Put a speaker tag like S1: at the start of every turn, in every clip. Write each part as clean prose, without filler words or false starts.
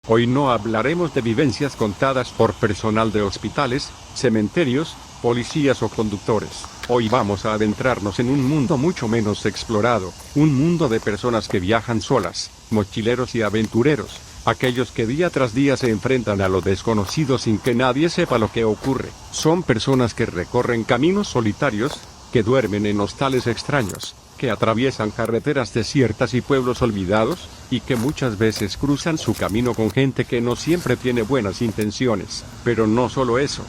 S1: Hoy no hablaremos de vivencias contadas por personal de hospitales, cementerios, policías o conductores. Hoy vamos a adentrarnos en un mundo mucho menos explorado, un mundo de personas que viajan solas, mochileros y aventureros, aquellos que día tras día se enfrentan a lo desconocido sin que nadie sepa lo que ocurre. Son personas que recorren caminos solitarios, que duermen en hostales extraños, que atraviesan carreteras desiertas y pueblos olvidados, y que muchas veces cruzan su camino con gente que no siempre tiene buenas intenciones. Pero no solo eso.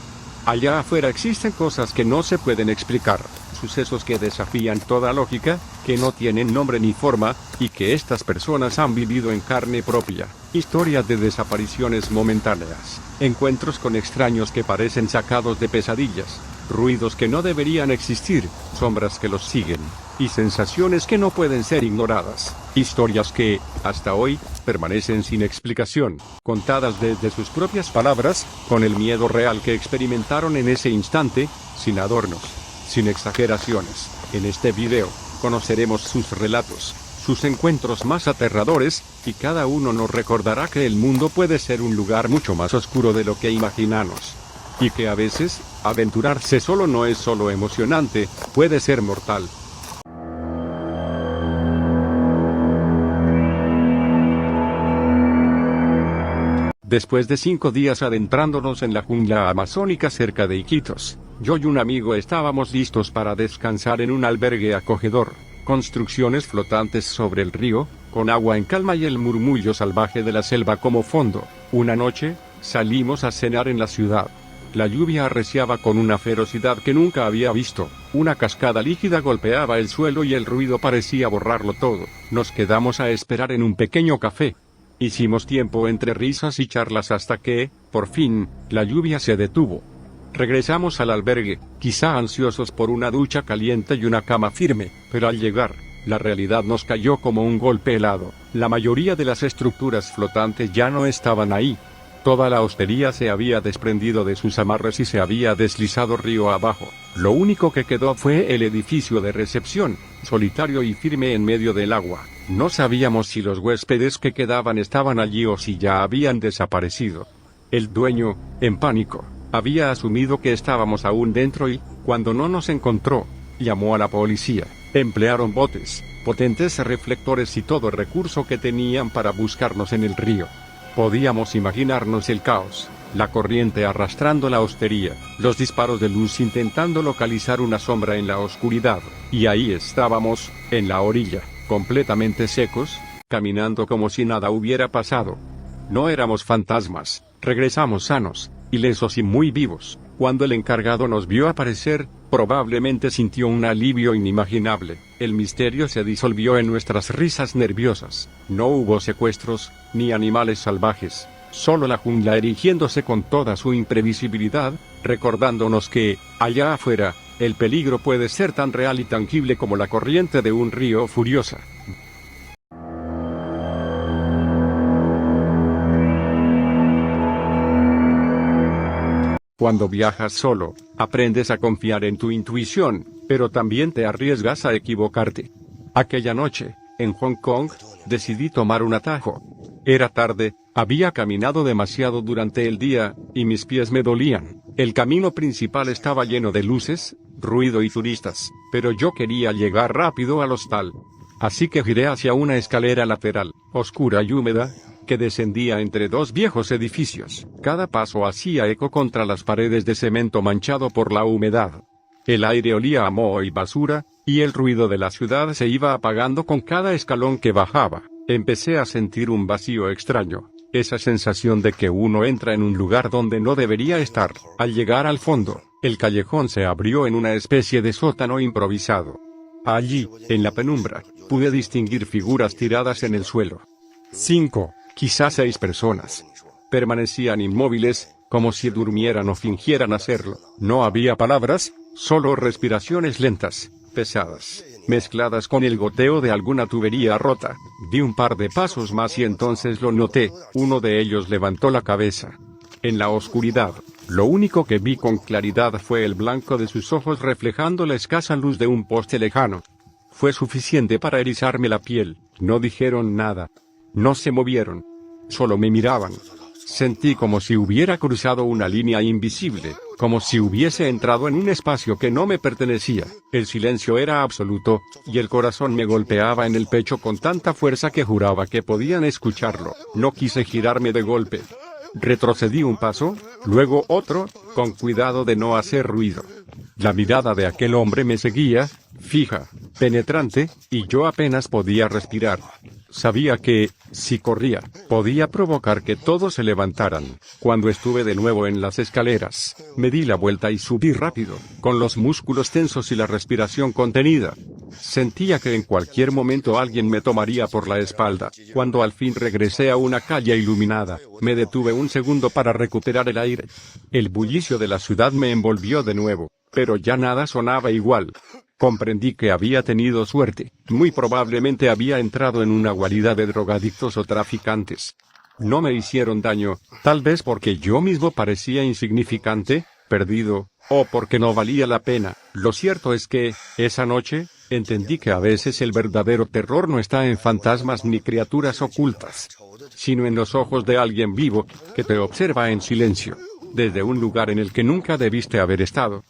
S1: Allá afuera existen cosas que no se pueden explicar, sucesos que desafían toda lógica, que no tienen nombre ni forma, y que estas personas han vivido en carne propia. Historias de desapariciones momentáneas, encuentros con extraños que parecen sacados de pesadillas, ruidos que no deberían existir, sombras que los siguen, y sensaciones que no pueden ser ignoradas. Historias que, hasta hoy, permanecen sin explicación, contadas desde sus propias palabras, con el miedo real que experimentaron en ese instante, sin adornos, sin exageraciones. En este video, conoceremos sus relatos, sus encuentros más aterradores, y cada uno nos recordará que el mundo puede ser un lugar mucho más oscuro de lo que imaginamos. Y que a veces, aventurarse solo no es solo emocionante, puede ser mortal. Después de 5 días adentrándonos en la jungla amazónica cerca de Iquitos, yo y un amigo estábamos listos para descansar en un albergue acogedor, construcciones flotantes sobre el río, con agua en calma y el murmullo salvaje de la selva como fondo. Una noche, salimos a cenar en la ciudad. La lluvia arreciaba con una ferocidad que nunca había visto, una cascada líquida golpeaba el suelo y el ruido parecía borrarlo todo. Nos quedamos a esperar en un pequeño café. Hicimos tiempo entre risas y charlas hasta que, por fin, la lluvia se detuvo. Regresamos al albergue, quizá ansiosos por una ducha caliente y una cama firme, pero al llegar, la realidad nos cayó como un golpe helado. La mayoría de las estructuras flotantes ya no estaban ahí. Toda la hostería se había desprendido de sus amarres y se había deslizado río abajo. Lo único que quedó fue el edificio de recepción, solitario y firme en medio del agua. No sabíamos si los huéspedes que quedaban estaban allí o si ya habían desaparecido. El dueño, en pánico, había asumido que estábamos aún dentro y, cuando no nos encontró, llamó a la policía. Emplearon botes, potentes reflectores y todo recurso que tenían para buscarnos en el río. Podíamos imaginarnos el caos, la corriente arrastrando la hostería, los disparos de luz intentando localizar una sombra en la oscuridad, y ahí estábamos, en la orilla, completamente secos, caminando como si nada hubiera pasado. No éramos fantasmas, regresamos sanos, ilesos y muy vivos. Cuando el encargado nos vio aparecer, probablemente sintió un alivio inimaginable. El misterio se disolvió en nuestras risas nerviosas. No hubo secuestros, ni animales salvajes, solo la jungla erigiéndose con toda su imprevisibilidad, recordándonos que, allá afuera, el peligro puede ser tan real y tangible como la corriente de un río furiosa. Cuando viajas solo, aprendes a confiar en tu intuición, pero también te arriesgas a equivocarte. Aquella noche, en Hong Kong, decidí tomar un atajo. Era tarde, había caminado demasiado durante el día, y mis pies me dolían. El camino principal estaba lleno de luces, ruido y turistas, pero yo quería llegar rápido al hostal. Así que giré hacia una escalera lateral, oscura y húmeda, que descendía entre 2 viejos edificios. Cada paso hacía eco contra las paredes de cemento manchado por la humedad. El aire olía a moho y basura, y el ruido de la ciudad se iba apagando con cada escalón que bajaba. Empecé a sentir un vacío extraño, esa sensación de que uno entra en un lugar donde no debería estar. Al llegar al fondo, el callejón se abrió en una especie de sótano improvisado. Allí, en la penumbra, pude distinguir figuras tiradas en el suelo. 5, quizás 6 personas. Permanecían inmóviles, como si durmieran o fingieran hacerlo. No había palabras, solo respiraciones lentas, pesadas, mezcladas con el goteo de alguna tubería rota. Di un par de pasos más y entonces lo noté, uno de ellos levantó la cabeza. En la oscuridad, lo único que vi con claridad fue el blanco de sus ojos reflejando la escasa luz de un poste lejano. Fue suficiente para erizarme la piel. No dijeron nada. No se movieron. Solo me miraban. Sentí como si hubiera cruzado una línea invisible, como si hubiese entrado en un espacio que no me pertenecía. El silencio era absoluto, y el corazón me golpeaba en el pecho con tanta fuerza que juraba que podían escucharlo. No quise girarme de golpe. Retrocedí un paso, luego otro, con cuidado de no hacer ruido. La mirada de aquel hombre me seguía, fija, penetrante, y yo apenas podía respirar. Sabía que, si corría, podía provocar que todos se levantaran. Cuando estuve de nuevo en las escaleras, me di la vuelta y subí rápido, con los músculos tensos y la respiración contenida. Sentía que en cualquier momento alguien me tomaría por la espalda. Cuando al fin regresé a una calle iluminada, me detuve un segundo para recuperar el aire. El bullicio de la ciudad me envolvió de nuevo, pero ya nada sonaba igual. Comprendí que había tenido suerte. Muy probablemente había entrado en una guarida de drogadictos o traficantes. No me hicieron daño, tal vez porque yo mismo parecía insignificante, perdido, o porque no valía la pena. Lo cierto es que, esa noche, entendí que a veces el verdadero terror no está en fantasmas ni criaturas ocultas, sino en los ojos de alguien vivo, que te observa en silencio, desde un lugar en el que nunca debiste haber estado.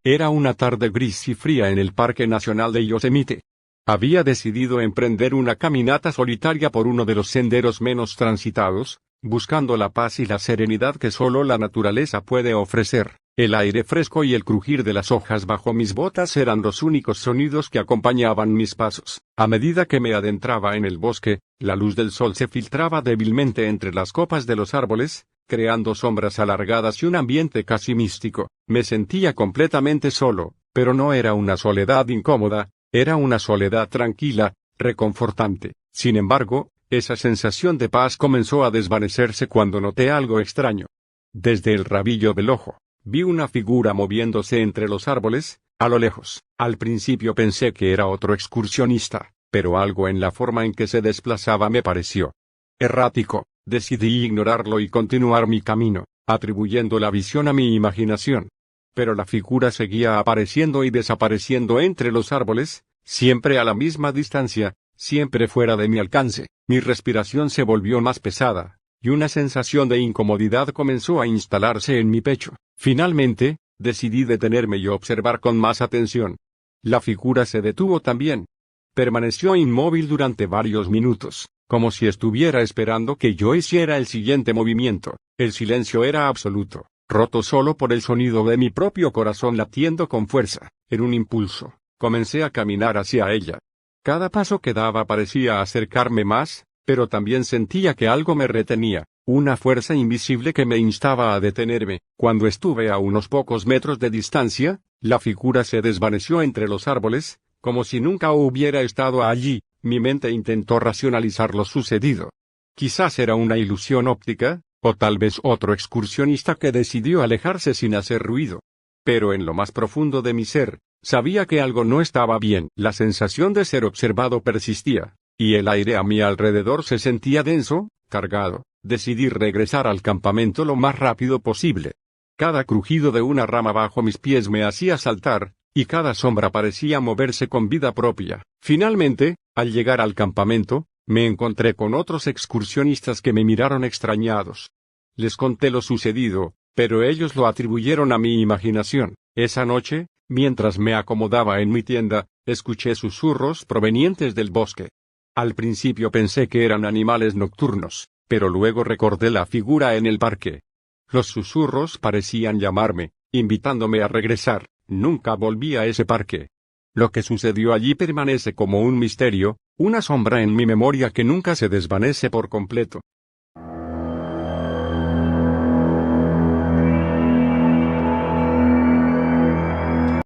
S1: Era una tarde gris y fría en el Parque Nacional de Yosemite. Había decidido emprender una caminata solitaria por uno de los senderos menos transitados, buscando la paz y la serenidad que solo la naturaleza puede ofrecer. El aire fresco y el crujir de las hojas bajo mis botas eran los únicos sonidos que acompañaban mis pasos. A medida que me adentraba en el bosque, la luz del sol se filtraba débilmente entre las copas de los árboles, creando sombras alargadas y un ambiente casi místico. Me sentía completamente solo, pero no era una soledad incómoda, era una soledad tranquila, reconfortante. Sin embargo, esa sensación de paz comenzó a desvanecerse cuando noté algo extraño. Desde el rabillo del ojo, vi una figura moviéndose entre los árboles, a lo lejos. Al principio pensé que era otro excursionista, pero algo en la forma en que se desplazaba me pareció errático. Decidí ignorarlo y continuar mi camino, atribuyendo la visión a mi imaginación. Pero la figura seguía apareciendo y desapareciendo entre los árboles, siempre a la misma distancia, siempre fuera de mi alcance. Mi respiración se volvió más pesada, y una sensación de incomodidad comenzó a instalarse en mi pecho. Finalmente, decidí detenerme y observar con más atención. La figura se detuvo también. Permaneció inmóvil durante varios minutos, como si estuviera esperando que yo hiciera el siguiente movimiento. El silencio era absoluto, roto solo por el sonido de mi propio corazón latiendo con fuerza. En un impulso, comencé a caminar hacia ella. Cada paso que daba parecía acercarme más, pero también sentía que algo me retenía, una fuerza invisible que me instaba a detenerme. Cuando estuve a unos pocos metros de distancia, la figura se desvaneció entre los árboles, como si nunca hubiera estado allí. Mi mente intentó racionalizar lo sucedido. Quizás era una ilusión óptica, o tal vez otro excursionista que decidió alejarse sin hacer ruido. Pero en lo más profundo de mi ser, sabía que algo no estaba bien. La sensación de ser observado persistía, y el aire a mi alrededor se sentía denso, cargado. Decidí regresar al campamento lo más rápido posible. Cada crujido de una rama bajo mis pies me hacía saltar, y cada sombra parecía moverse con vida propia. Finalmente, al llegar al campamento, me encontré con otros excursionistas que me miraron extrañados. Les conté lo sucedido, pero ellos lo atribuyeron a mi imaginación. Esa noche, mientras me acomodaba en mi tienda, escuché susurros provenientes del bosque. Al principio pensé que eran animales nocturnos, pero luego recordé la figura en el parque. Los susurros parecían llamarme, invitándome a regresar. Nunca volví a ese parque. Lo que sucedió allí permanece como un misterio, una sombra en mi memoria que nunca se desvanece por completo.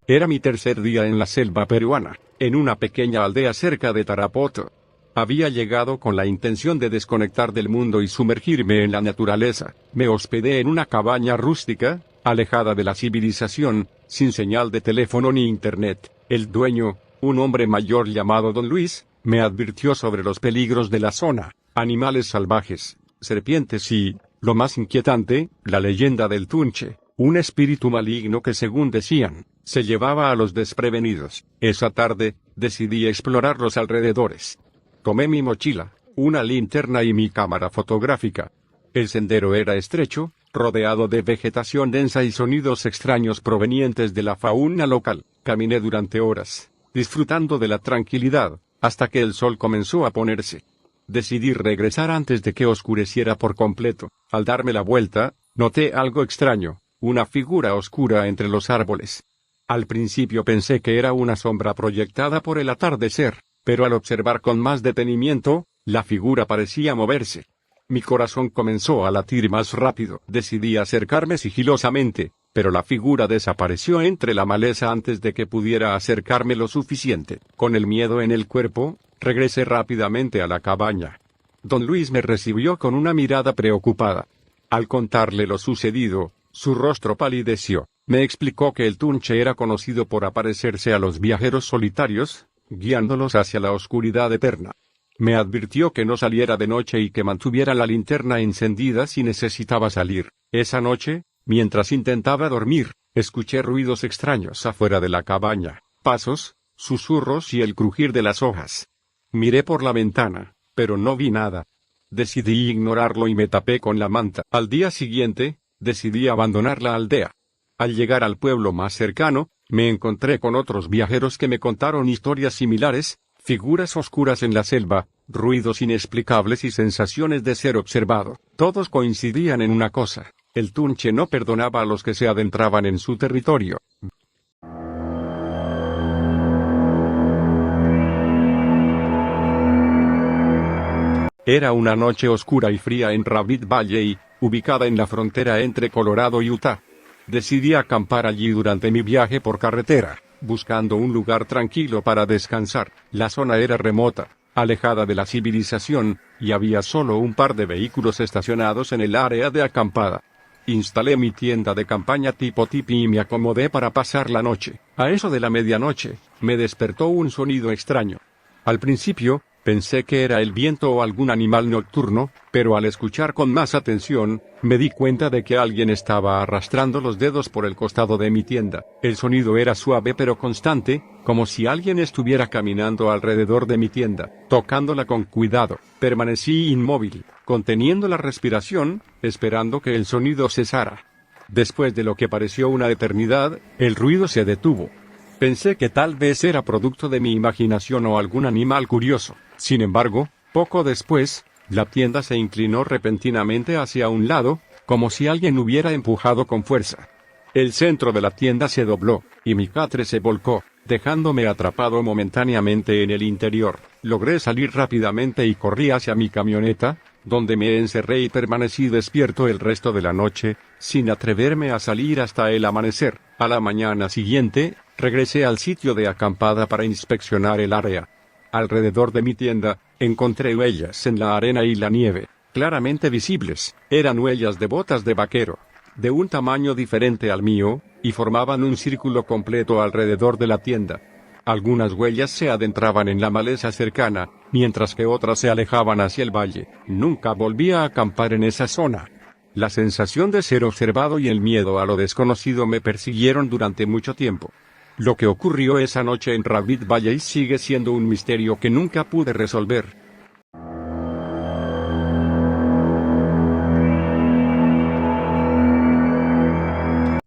S1: Era mi tercer día en la selva peruana, en una pequeña aldea cerca de Tarapoto. Había llegado con la intención de desconectar del mundo y sumergirme en la naturaleza. Me hospedé en una cabaña rústica, alejada de la civilización, sin señal de teléfono ni internet. El dueño, un hombre mayor llamado Don Luis, me advirtió sobre los peligros de la zona, animales salvajes, serpientes y, lo más inquietante, la leyenda del Tunche, un espíritu maligno que según decían, Se llevaba a los desprevenidos. Esa tarde, decidí explorar los alrededores. Tomé mi mochila, una linterna y mi cámara fotográfica. El sendero era estrecho, rodeado de vegetación densa y sonidos extraños provenientes de la fauna local. Caminé durante horas, disfrutando de la tranquilidad, hasta que el sol comenzó a ponerse. Decidí regresar antes de que oscureciera por completo. Al darme la vuelta, noté algo extraño, una figura oscura entre los árboles. Al principio pensé que era una sombra proyectada por el atardecer, pero al observar con más detenimiento, la figura parecía moverse. Mi corazón comenzó a latir más rápido. Decidí acercarme sigilosamente, pero la figura desapareció entre la maleza antes de que pudiera acercarme lo suficiente. Con el miedo en el cuerpo, regresé rápidamente a la cabaña. Don Luis me recibió con una mirada preocupada. Al contarle lo sucedido, su rostro palideció. Me explicó que el Tunche era conocido por aparecerse a los viajeros solitarios, guiándolos hacia la oscuridad eterna. Me advirtió que no saliera de noche y que mantuviera la linterna encendida si necesitaba salir. Esa noche, mientras intentaba dormir, escuché ruidos extraños afuera de la cabaña, pasos, susurros y el crujir de las hojas. Miré por la ventana, pero no vi nada. Decidí ignorarlo y me tapé con la manta. Al día siguiente, decidí abandonar la aldea. Al llegar al pueblo más cercano, me encontré con otros viajeros que me contaron historias similares, figuras oscuras en la selva, ruidos inexplicables y sensaciones de ser observado. Todos coincidían en una cosa: el Tunche no perdonaba a los que se adentraban en su territorio. Era una noche oscura y fría en Rabbit Valley, ubicada en la frontera entre Colorado y Utah. Decidí acampar allí durante mi viaje por carretera, buscando un lugar tranquilo para descansar. La zona era remota, alejada de la civilización, y había solo un par de vehículos estacionados en el área de acampada. Instalé mi tienda de campaña tipo tipi y me acomodé para pasar la noche. A eso de la medianoche, me despertó un sonido extraño. Al principio, pensé que era el viento o algún animal nocturno, pero al escuchar con más atención, me di cuenta de que alguien estaba arrastrando los dedos por el costado de mi tienda. El sonido era suave pero constante, como si alguien estuviera caminando alrededor de mi tienda, tocándola con cuidado. Permanecí inmóvil, conteniendo la respiración, esperando que el sonido cesara. Después de lo que pareció una eternidad, el ruido se detuvo. Pensé que tal vez era producto de mi imaginación o algún animal curioso. Sin embargo, poco después, la tienda se inclinó repentinamente hacia un lado, como si alguien hubiera empujado con fuerza. El centro de la tienda se dobló, y mi catre se volcó, dejándome atrapado momentáneamente en el interior. Logré salir rápidamente y corrí hacia mi camioneta, donde me encerré y permanecí despierto el resto de la noche, sin atreverme a salir hasta el amanecer. A la mañana siguiente, regresé al sitio de acampada para inspeccionar el área. Alrededor de mi tienda, encontré huellas en la arena y la nieve, claramente visibles. Eran huellas de botas de vaquero, de un tamaño diferente al mío, y formaban un círculo completo alrededor de la tienda. Algunas huellas se adentraban en la maleza cercana, mientras que otras se alejaban hacia el valle. Nunca volví a acampar en esa zona. La sensación de ser observado y el miedo a lo desconocido me persiguieron durante mucho tiempo. Lo que ocurrió esa noche en Rabbit Valley sigue siendo un misterio que nunca pude resolver.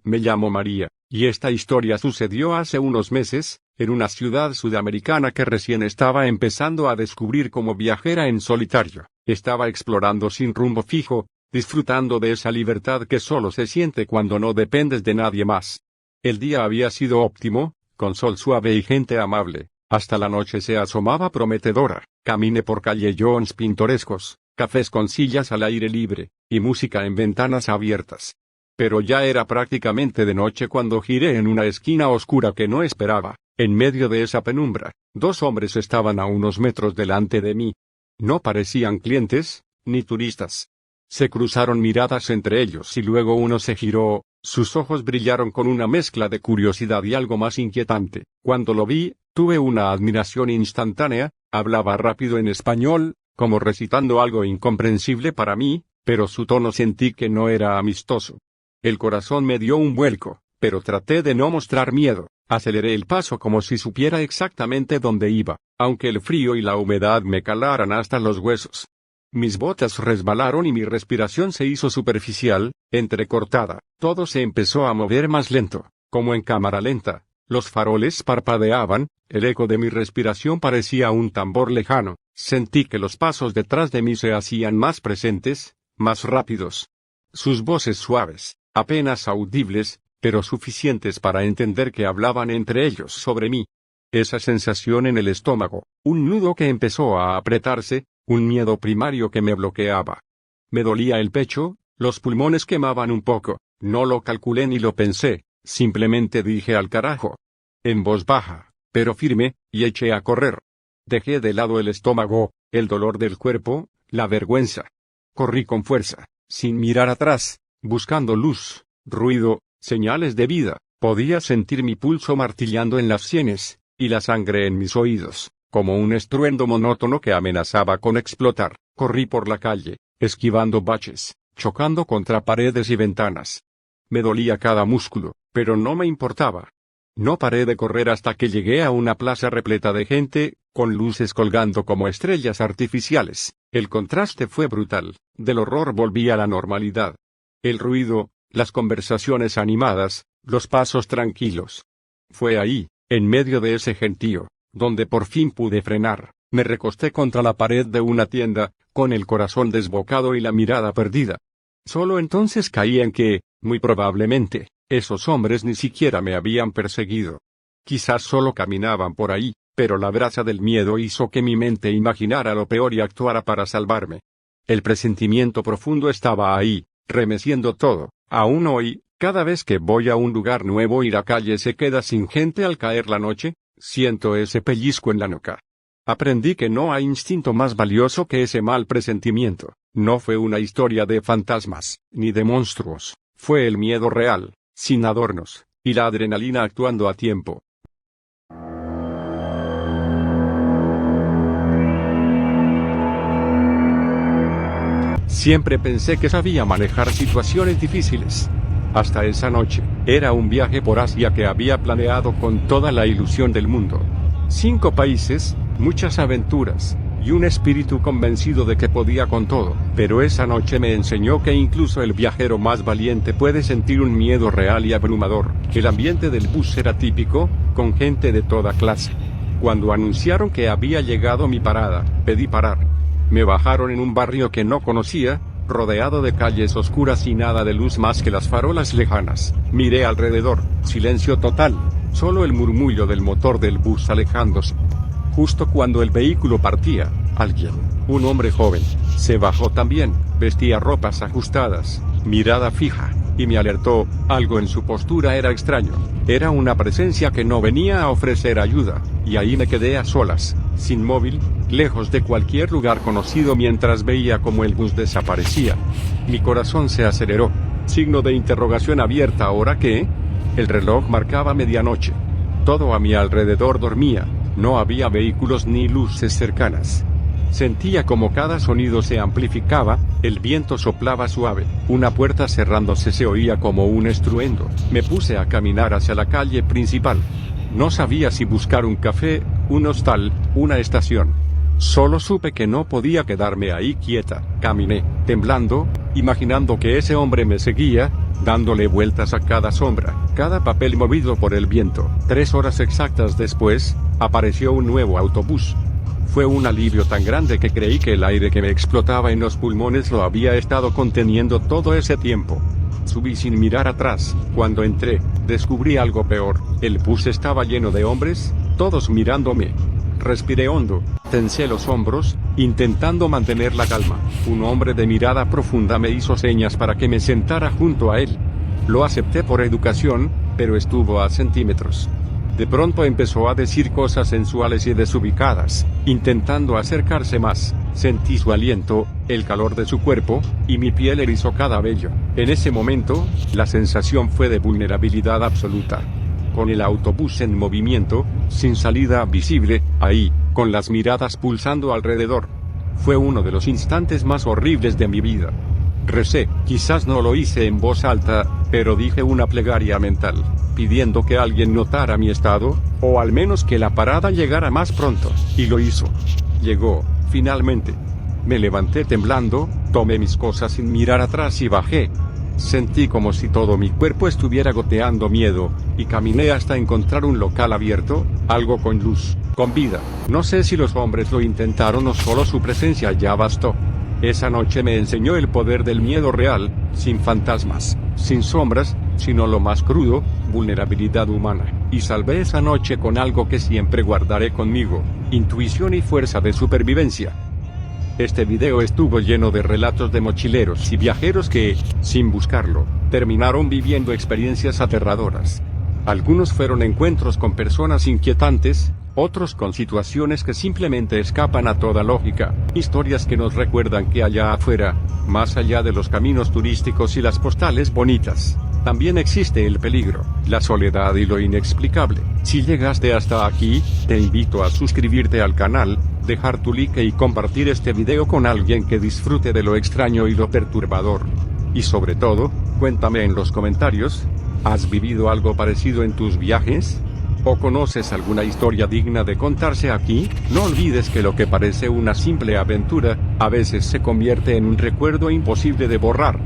S1: Me llamo María, y esta historia sucedió hace unos meses, en una ciudad sudamericana que recién estaba empezando a descubrir como viajera en solitario. Estaba explorando sin rumbo fijo, disfrutando de esa libertad que solo se siente cuando no dependes de nadie más. El día había sido óptimo, con sol suave y gente amable. Hasta la noche se asomaba prometedora. Caminé por callejones pintorescos, cafés con sillas al aire libre, y música en ventanas abiertas. Pero ya era prácticamente de noche cuando giré en una esquina oscura que no esperaba. En medio de esa penumbra, dos hombres estaban a unos metros delante de mí. No parecían clientes, ni turistas. Se cruzaron miradas entre ellos y luego uno se giró. Sus ojos brillaron con una mezcla de curiosidad y algo más inquietante. Cuando lo vi, tuve una admiración instantánea. Hablaba rápido en español, como recitando algo incomprensible para mí, pero su tono sentí que no era amistoso. El corazón me dio un vuelco. pero traté de no mostrar miedo. Aceleré el paso como si supiera exactamente dónde iba, aunque el frío y la humedad me calaran hasta los huesos. Mis botas resbalaron y mi respiración se hizo superficial, entrecortada. Todo se empezó a mover más lento, como en cámara lenta. Los faroles parpadeaban, el eco de mi respiración parecía un tambor lejano. Sentí que los pasos detrás de mí se hacían más presentes, más rápidos. Sus voces suaves, apenas audibles, pero suficientes para entender que hablaban entre ellos sobre mí. Esa sensación en el estómago, un nudo que empezó a apretarse, un miedo primario que me bloqueaba. Me dolía el pecho, los pulmones quemaban un poco, no lo calculé ni lo pensé, simplemente dije al carajo. En voz baja, pero firme, y eché a correr. Dejé de lado el estómago, el dolor del cuerpo, la vergüenza. Corrí con fuerza, sin mirar atrás, buscando luz, ruido, señales de vida. Podía sentir mi pulso martillando en las sienes, y la sangre en mis oídos, como un estruendo monótono que amenazaba con explotar. Corrí por la calle, esquivando baches, chocando contra paredes y ventanas. Me dolía cada músculo, pero no me importaba. No paré de correr hasta que llegué a una plaza repleta de gente, con luces colgando como estrellas artificiales. El contraste fue brutal, del horror volví a la normalidad. El ruido, las conversaciones animadas, los pasos tranquilos. Fue ahí, en medio de ese gentío, donde por fin pude frenar. Me recosté contra la pared de una tienda, con el corazón desbocado y la mirada perdida. Solo entonces caí en que, muy probablemente, esos hombres ni siquiera me habían perseguido. Quizás solo caminaban por ahí, pero la brasa del miedo hizo que mi mente imaginara lo peor y actuara para salvarme. El presentimiento profundo estaba ahí, remeciendo todo. Aún hoy, cada vez que voy a un lugar nuevo y la calle se queda sin gente al caer la noche, siento ese pellizco en la nuca. Aprendí que no hay instinto más valioso que ese mal presentimiento. No fue una historia de fantasmas, ni de monstruos. Fue el miedo real, sin adornos, y la adrenalina actuando a tiempo. Siempre pensé que sabía manejar situaciones difíciles. Hasta esa noche, era un viaje por Asia que había planeado con toda la ilusión del mundo. 5 países, muchas aventuras, y un espíritu convencido de que podía con todo. Pero esa noche me enseñó que incluso el viajero más valiente puede sentir un miedo real y abrumador. El ambiente del bus era típico, con gente de toda clase. Cuando anunciaron que había llegado mi parada, pedí parar. Me bajaron en un barrio que no conocía, rodeado de calles oscuras y nada de luz más que las farolas lejanas. Miré alrededor, silencio total, solo el murmullo del motor del bus alejándose. Justo cuando el vehículo partía, alguien, un hombre joven, se bajó también, vestía ropas ajustadas, mirada fija, y me alertó, algo en su postura era extraño. Era una presencia que no venía a ofrecer ayuda, y ahí me quedé a solas, sin móvil, lejos de cualquier lugar conocido mientras veía cómo el bus desaparecía. Mi corazón se aceleró. Signo de interrogación abierta. ¿Ahora qué? El reloj marcaba medianoche. Todo a mi alrededor dormía. No había vehículos ni luces cercanas. Sentía como cada sonido se amplificaba, el viento soplaba suave, una puerta cerrándose se oía como un estruendo. Me puse a caminar hacia la calle principal. No sabía si buscar un café, un hostal, una estación. Solo supe que no podía quedarme ahí quieta. Caminé, temblando, imaginando que ese hombre me seguía, dándole vueltas a cada sombra, cada papel movido por el viento. 3 horas exactas después, apareció un nuevo autobús. Fue un alivio tan grande que creí que el aire que me explotaba en los pulmones lo había estado conteniendo todo ese tiempo. Subí sin mirar atrás. Cuando entré, descubrí algo peor. El bus estaba lleno de hombres, todos mirándome. Respiré hondo, tensé los hombros, intentando mantener la calma. Un hombre de mirada profunda me hizo señas para que me sentara junto a él. Lo acepté por educación, pero estuvo a centímetros. De pronto empezó a decir cosas sensuales y desubicadas, intentando acercarse más. Sentí su aliento, el calor de su cuerpo, y mi piel erizó cada vello. En ese momento, la sensación fue de vulnerabilidad absoluta. Con el autobús en movimiento, sin salida visible, ahí, con las miradas pulsando alrededor. Fue uno de los instantes más horribles de mi vida. Recé, quizás no lo hice en voz alta, pero dije una plegaria mental, pidiendo que alguien notara mi estado, o al menos que la parada llegara más pronto, y lo hizo. Llegó, finalmente. Me levanté temblando, tomé mis cosas sin mirar atrás y bajé. Sentí como si todo mi cuerpo estuviera goteando miedo, y caminé hasta encontrar un local abierto, algo con luz, con vida. No sé si los hombres lo intentaron o solo su presencia ya bastó. Esa noche me enseñó el poder del miedo real, sin fantasmas, sin sombras, sino lo más crudo, vulnerabilidad humana. Y salvé esa noche con algo que siempre guardaré conmigo, intuición y fuerza de supervivencia. Este video estuvo lleno de relatos de mochileros y viajeros que, sin buscarlo, terminaron viviendo experiencias aterradoras. Algunos fueron encuentros con personas inquietantes, otros con situaciones que simplemente escapan a toda lógica, historias que nos recuerdan que allá afuera, más allá de los caminos turísticos y las postales bonitas, también existe el peligro, la soledad y lo inexplicable. Si llegaste hasta aquí, te invito a suscribirte al canal, dejar tu like y compartir este video con alguien que disfrute de lo extraño y lo perturbador. Y sobre todo, cuéntame en los comentarios, ¿has vivido algo parecido en tus viajes? ¿O conoces alguna historia digna de contarse aquí? No olvides que lo que parece una simple aventura, a veces se convierte en un recuerdo imposible de borrar.